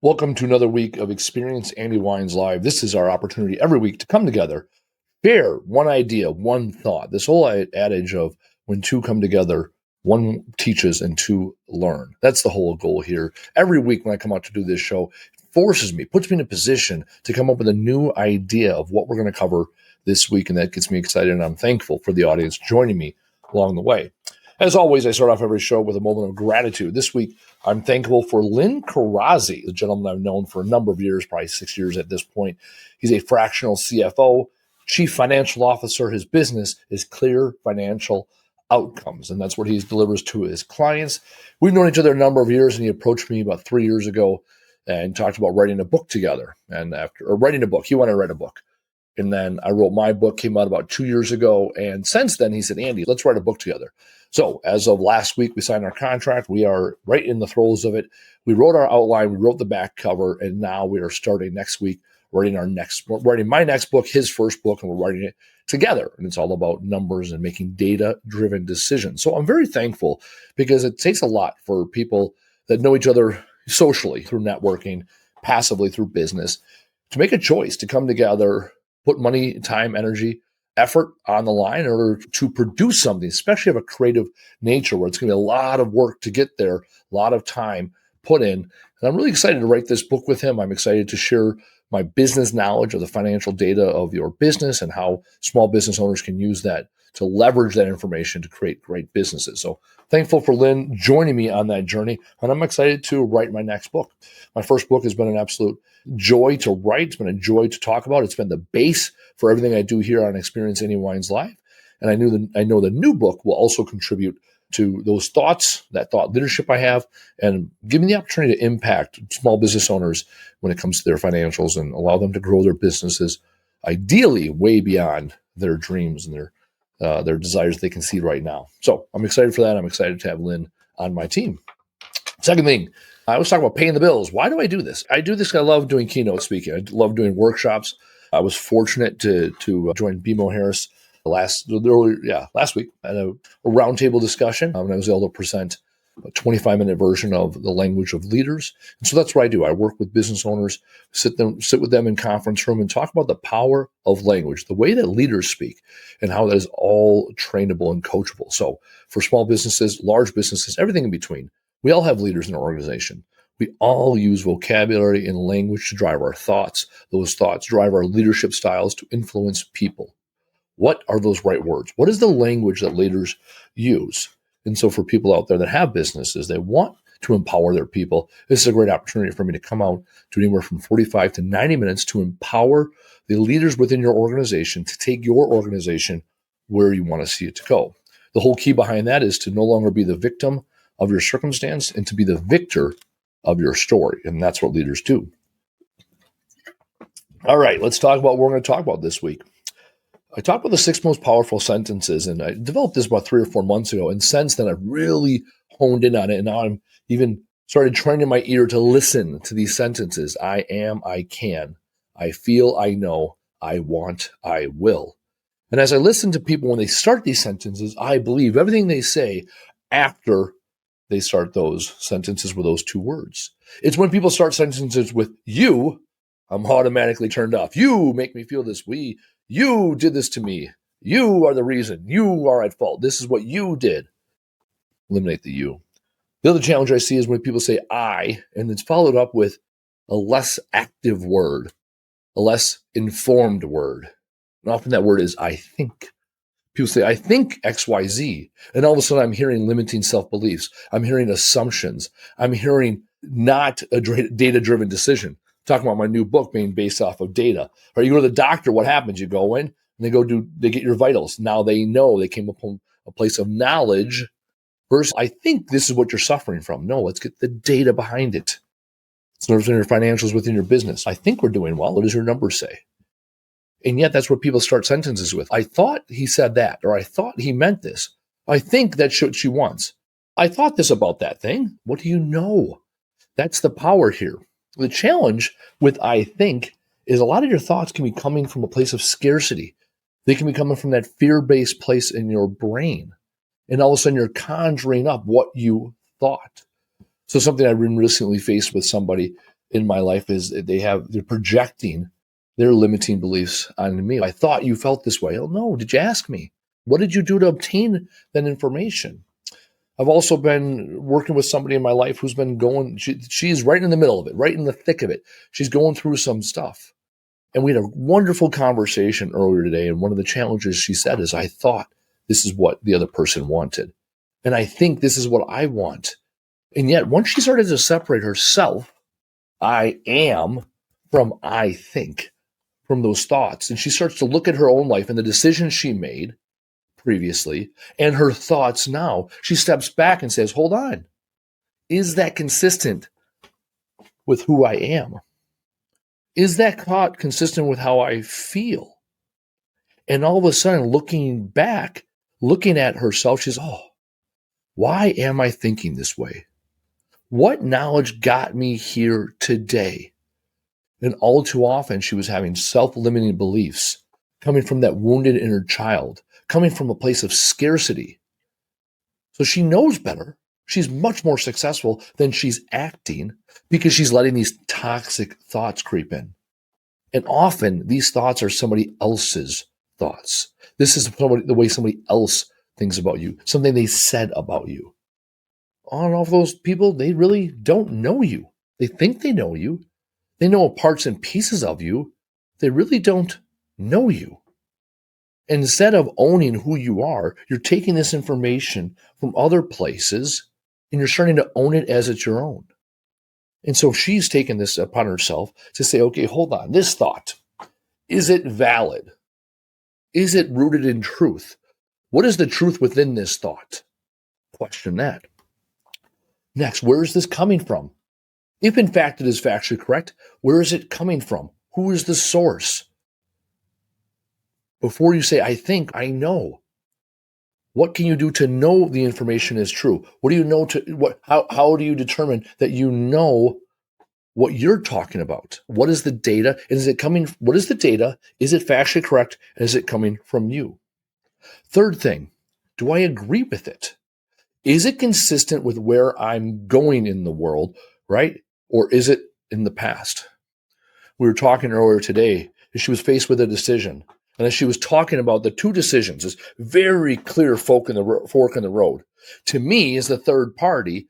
Welcome to another week of Experience Andy Weins Live. This is our opportunity every week to come together, share one idea, one thought. This whole adage of when two come together, one teaches and two learn. That's the whole goal here. Every week when I come out to do this show, it forces me, puts me in a position to come up with a new idea of what we're going to cover this week, and that gets me excited, and I'm thankful for the audience joining me along the way. As always, I start off every show with a moment of gratitude. This week, I'm thankful for Lynn Karazi, the gentleman I've known for a number of years, probably 6 years at this point. He's a fractional CFO, chief financial officer. His business is Clear Financial Outcomes, and that's what he delivers to his clients. We've known each other a number of years, and he approached me about 3 years ago and talked about writing a book together. And writing a book, he wanted to write a book. And then I wrote my book, came out about 2 years ago. And since then, he said, Andy, let's write a book together. So as of last week, we signed our contract. We are right in the throes of it. We wrote our outline. We wrote the back cover. And now we are starting next week, writing my next book, his first book, and we're writing it together. And it's all about numbers and making data-driven decisions. So I'm very thankful because it takes a lot for people that know each other socially through networking, passively through business, to make a choice to come together, put money, time, energy, effort on the line in order to produce something, especially of a creative nature where it's going to be a lot of work to get there, a lot of time put in. And I'm really excited to write this book with him. I'm excited to share my business knowledge of the financial data of your business and how small business owners can use that to leverage that information to create great businesses. So thankful for Lynn joining me on that journey. And I'm excited to write my next book. My first book has been an absolute joy to write. It's been a joy to talk about. It's been the base for everything I do here on Experience Andy Weins Live. And I know the new book will also contribute to those thoughts, that thought leadership I have, and give me the opportunity to impact small business owners when it comes to their financials and allow them to grow their businesses, ideally way beyond their dreams and their desires they can see right now. So I'm excited for that. I'm excited to have Lynn on my team. Second thing, I was talking about paying the bills. Why do I do this? I do this because I love doing keynote speaking. I love doing workshops. I was fortunate to join BMO Harris last week at a roundtable discussion when I was able to present a 25-minute version of the language of leaders. And so that's what I do. I work with business owners, sit with them in conference room and talk about the power of language, the way that leaders speak, and how that is all trainable and coachable. So for small businesses, large businesses, everything in between, we all have leaders in our organization. We all use vocabulary and language to drive our thoughts. Those thoughts drive our leadership styles to influence people. What are those right words? What is the language that leaders use? And so for people out there that have businesses, they want to empower their people, this is a great opportunity for me to come out to anywhere from 45 to 90 minutes to empower the leaders within your organization to take your organization where you want to see it to go. The whole key behind that is to no longer be the victim of your circumstance and to be the victor of your story. And that's what leaders do. All right, let's talk about what we're going to talk about this week. I talked about the 6 most powerful sentences, and I developed this about 3 or 4 months ago. And since then, I've really honed in on it. And now I'm even started training my ear to listen to these sentences. I am, I can, I feel, I know, I want, I will. And as I listen to people when they start these sentences, I believe everything they say after they start those sentences with those 2 words. It's when people start sentences with you, I'm automatically turned off. You make me feel this way. You did this to me. You are the reason. You are at fault. This is what you did. Eliminate the you. The other challenge I see is when people say I, and it's followed up with a less active word, a less informed word. And often that word is I think. People say, I think X, Y, Z. And all of a sudden I'm hearing limiting self-beliefs. I'm hearing assumptions. I'm hearing not a data-driven decision. Talking about my new book being based off of data. Or you go to the doctor, what happens? You go in and they get your vitals. Now they know they came upon a place of knowledge versus I think this is what you're suffering from. No, let's get the data behind it. It's not within your financials, within your business. I think we're doing well. What does your numbers say? And yet that's what people start sentences with. I thought he said that, or I thought he meant this. I think that's what she wants. I thought this about that thing. What do you know? That's the power here. The challenge with I think is a lot of your thoughts can be coming from a place of scarcity. They can be coming from that fear-based place in your brain. And all of a sudden you're conjuring up what you thought. So something I've been recently faced with somebody in my life is they're projecting their limiting beliefs on me. I thought you felt this way. Oh no, did you ask me? What did you do to obtain that information? I've also been working with somebody in my life who's been she's right in the middle of it, right in the thick of it. She's going through some stuff. And we had a wonderful conversation earlier today. And one of the challenges she said is, I thought this is what the other person wanted. And I think this is what I want. And yet, once she started to separate herself, I am, from I think, from those thoughts, and she starts to look at her own life and the decisions she made previously and her thoughts now, she steps back and says, hold on. Is that consistent with who I am? Is that thought consistent with how I feel? And all of a sudden, looking back, looking at herself, she's, oh, why am I thinking this way? What knowledge got me here today? And all too often, she was having self-limiting beliefs coming from that wounded inner child, coming from a place of scarcity. So she knows better. She's much more successful than she's acting because she's letting these toxic thoughts creep in. And often these thoughts are somebody else's thoughts. This is the way somebody else thinks about you, something they said about you. On all of those people, they really don't know you. They think they know you. They know parts and pieces of you. They really don't know you. And instead of owning who you are, you're taking this information from other places and you're starting to own it as it's your own. And so she's taken this upon herself to say, okay, hold on, this thought, is it valid? Is it rooted in truth? What is the truth within this thought? Question that. Next, where is this coming from? If in fact it is factually correct, where is it coming from? Who is the source? Before you say, I think, I know. What can you do to know the information is true? What do you know how do you determine that you know what you're talking about? What is the data? What is the data? Is it factually correct? And is it coming from you? Third thing, do I agree with it? Is it consistent with where I'm going in the world, right? Or is it in the past? We were talking earlier today, and she was faced with a decision. And as she was talking about the two decisions, this very clear fork in the road. To me, as the third party,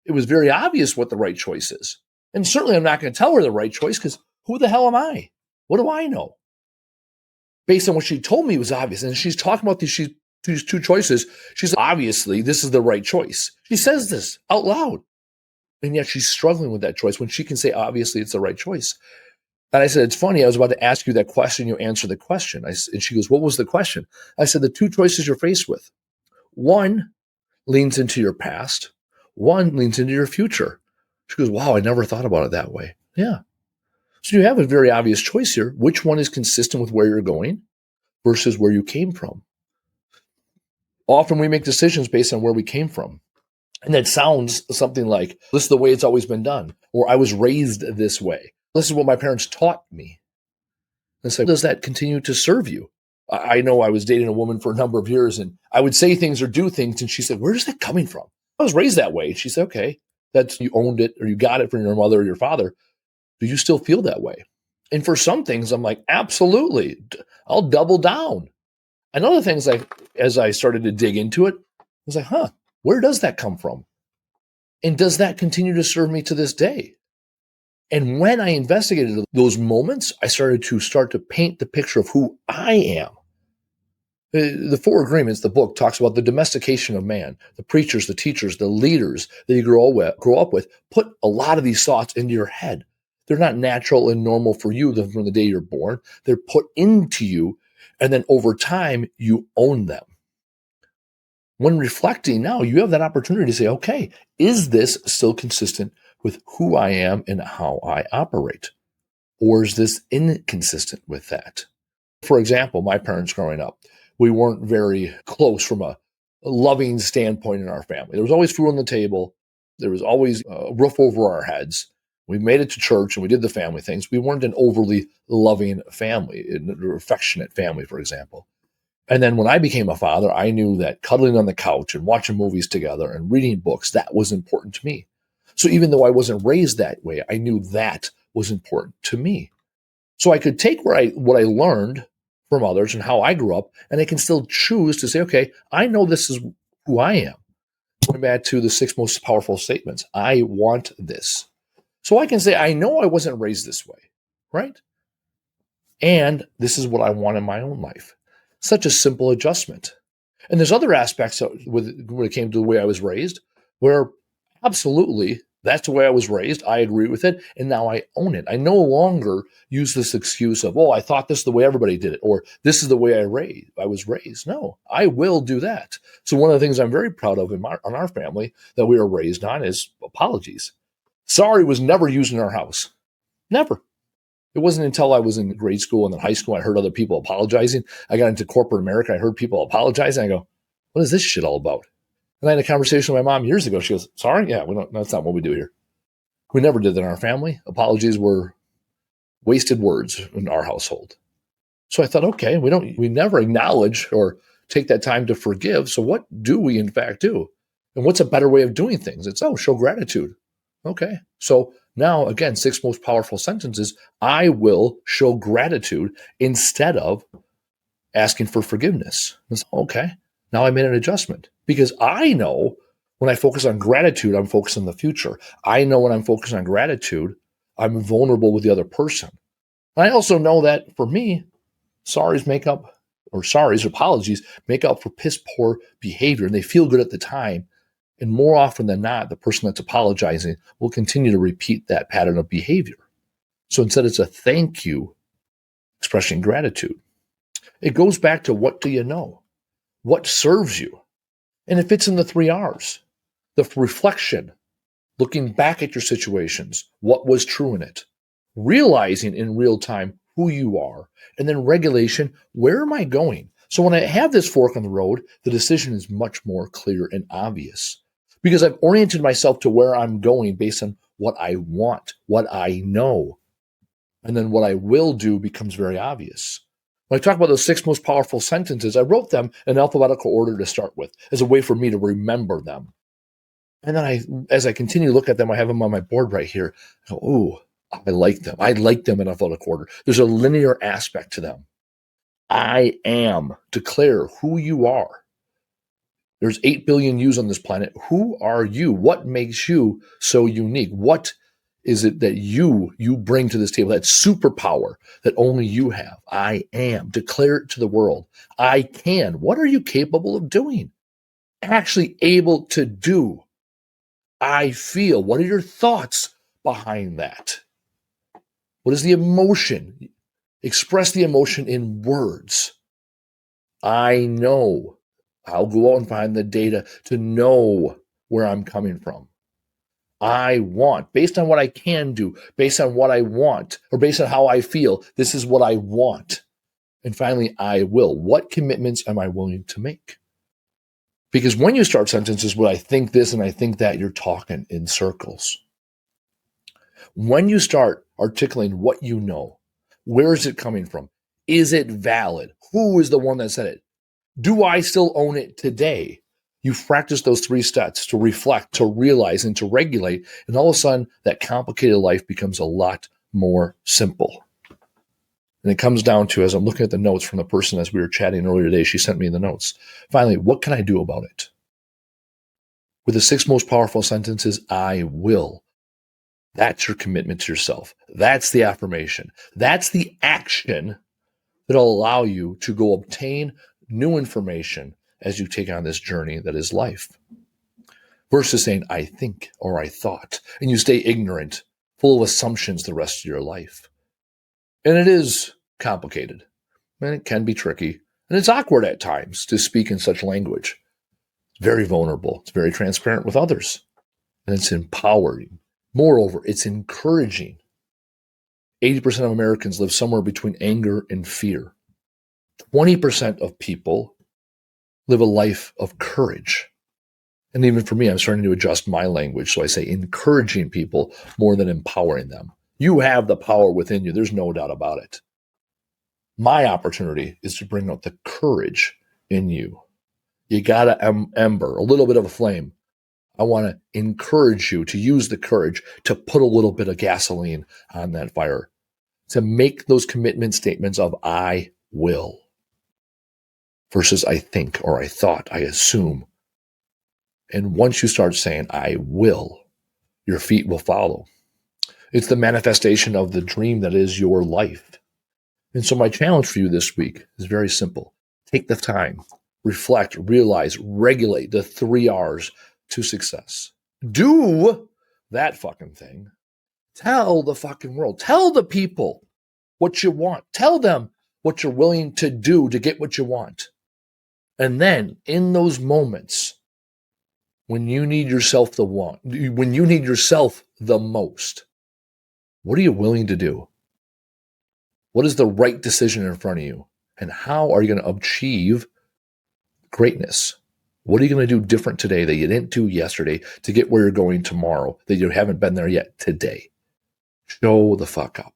it was very obvious what the right choice is. And certainly I'm not going to tell her the right choice because who the hell am I? What do I know? Based on what she told me, it was obvious. And she's talking about these two choices. She's obviously, this is the right choice. She says this out loud. And yet she's struggling with that choice when she can say, obviously, it's the right choice. And I said, it's funny, I was about to ask you that question. You answer the question. And she goes, what was the question? I said, the two choices you're faced with. One leans into your past. One leans into your future. She goes, wow, I never thought about it that way. Yeah. So you have a very obvious choice here. Which one is consistent with where you're going versus where you came from? Often we make decisions based on where we came from. And that sounds something like, this is the way it's always been done. Or I was raised this way. This is what my parents taught me. And so does that continue to serve you? I know I was dating a woman for a number of years and I would say things or do things. And she said, where is that coming from? I was raised that way. She said, okay, that's you owned it or you got it from your mother or your father. Do you still feel that way? And for some things, I'm like, absolutely. I'll double down. And other things, as I started to dig into it, I was like, where does that come from? And does that continue to serve me to this day? And when I investigated those moments, I started to paint the picture of who I am. The Four Agreements, the book, talks about the domestication of man. The preachers, the teachers, the leaders that you grow up with, put a lot of these thoughts into your head. They're not natural and normal for you from the day you're born. They're put into you, and then over time, you own them. When reflecting now, you have that opportunity to say, okay, is this still consistent with who I am and how I operate? Or is this inconsistent with that? For example, my parents growing up, we weren't very close from a loving standpoint in our family. There was always food on the table. There was always a roof over our heads. We made it to church and we did the family things. We weren't an overly loving family, an affectionate family, for example. And then when I became a father, I knew that cuddling on the couch and watching movies together and reading books, that was important to me. So even though I wasn't raised that way, I knew that was important to me. So I could take what I learned from others and how I grew up, and I can still choose to say, okay, I know this is who I am. Going back to the 6 most powerful statements, I want this. So I can say, I know I wasn't raised this way, right? And this is what I want in my own life. Such a simple adjustment. And there's other aspects when it came to the way I was raised, where absolutely that's the way I was raised. I agree with it, and now I own it. I no longer use this excuse of, "Oh, I thought this is the way everybody did it," or "This is the way I was raised." No, I will do that. So one of the things I'm very proud of on our family that we were raised on is apologies. Sorry was never used in our house. Never. It wasn't until I was in grade school and then high school I heard other people apologizing. I got into corporate America. I heard people apologizing. I go, "What is this shit all about?" And I had a conversation with my mom years ago. She goes, "Sorry? Yeah, we don't, that's not what we do here." We never did that in our family. Apologies were wasted words in our household. So I thought, okay, we never acknowledge or take that time to forgive. So what do we in fact do? And what's a better way of doing things? It's, show gratitude. Okay. So now again, 6 most powerful sentences. I will show gratitude instead of asking for forgiveness. It's, okay. Now I made an adjustment because I know when I focus on gratitude, I'm focused on the future. I know when I'm focused on gratitude, I'm vulnerable with the other person. And I also know that for me, apologies make up for piss poor behavior, and they feel good at the time. And more often than not, the person that's apologizing will continue to repeat that pattern of behavior. So instead, it's a thank you, expressing gratitude. It goes back to, what do you know? What serves you? And it fits in the 3 R's. The reflection, looking back at your situations, what was true in it, realizing in real time who you are, and then regulation, where am I going? So when I have this fork on the road, the decision is much more clear and obvious because I've oriented myself to where I'm going based on what I want, what I know. And then what I will do becomes very obvious. When I talk about those 6 most powerful sentences, I wrote them in alphabetical order to start with as a way for me to remember them. And then as I continue to look at them, I have them on my board right here. I go, "Ooh, I like them. I like them in alphabetical order." There's a linear aspect to them. I am. Declare who you are. There's 8 billion yous on this planet. Who are you? What makes you so unique? What is it that you bring to this table? That superpower that only you have. I am. Declare it to the world. I can. What are you capable of doing? Actually able to do. I feel. What are your thoughts behind that? What is the emotion? Express the emotion in words. I know. I'll go out and find the data to know where I'm coming from. I want, based on what I can do, based on what I want, or based on how I feel, this is what I want. And finally, I will. What commitments am I willing to make? Because when you start sentences with "I think this" and "I think that," you're talking in circles. When you start articulating what you know, where is it coming from? Is it valid? Who is the one that said it? Do I still own it today? You practice those 3 steps to reflect, to realize, and to regulate. And all of a sudden, that complicated life becomes a lot more simple. And it comes down to, as I'm looking at the notes from the person as we were chatting earlier today, she sent me the notes. Finally, what can I do about it? With the 6 most powerful sentences, I will. That's your commitment to yourself. That's the affirmation. That's the action that'll allow you to go obtain new information as you take on this journey that is life. Versus saying, "I think," or "I thought," and you stay ignorant, full of assumptions the rest of your life. And it is complicated, and it can be tricky, and it's awkward at times to speak in such language. It's very vulnerable. It's very transparent with others, and it's empowering. Moreover, it's encouraging. 80% of Americans live somewhere between anger and fear. 20% of people live a life of courage. And even for me, I'm starting to adjust my language. So I say encouraging people more than empowering them. You have the power within you. There's no doubt about it. My opportunity is to bring out the courage in you. You got to ember, a little bit of a flame. I want to encourage you to use the courage to put a little bit of gasoline on that fire, to make those commitment statements of I will versus I think or I thought, I assume. And once you start saying I will, your feet will follow. It's the manifestation of the dream that is your life. And so my challenge for you this week is very simple. Take the time, reflect, realize, regulate the 3 R's to success. Do that fucking thing. Tell the fucking world. Tell the people what you want. Tell them what you're willing to do to get what you want. And then in those moments, when you need yourself the most, what are you willing to do? What is the right decision in front of you? And how are you going to achieve greatness? What are you going to do different today that you didn't do yesterday to get where you're going tomorrow that you haven't been there yet today? Show the fuck up.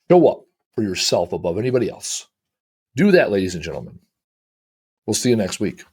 Show up for yourself above anybody else. Do that, ladies and gentlemen. We'll see you next week.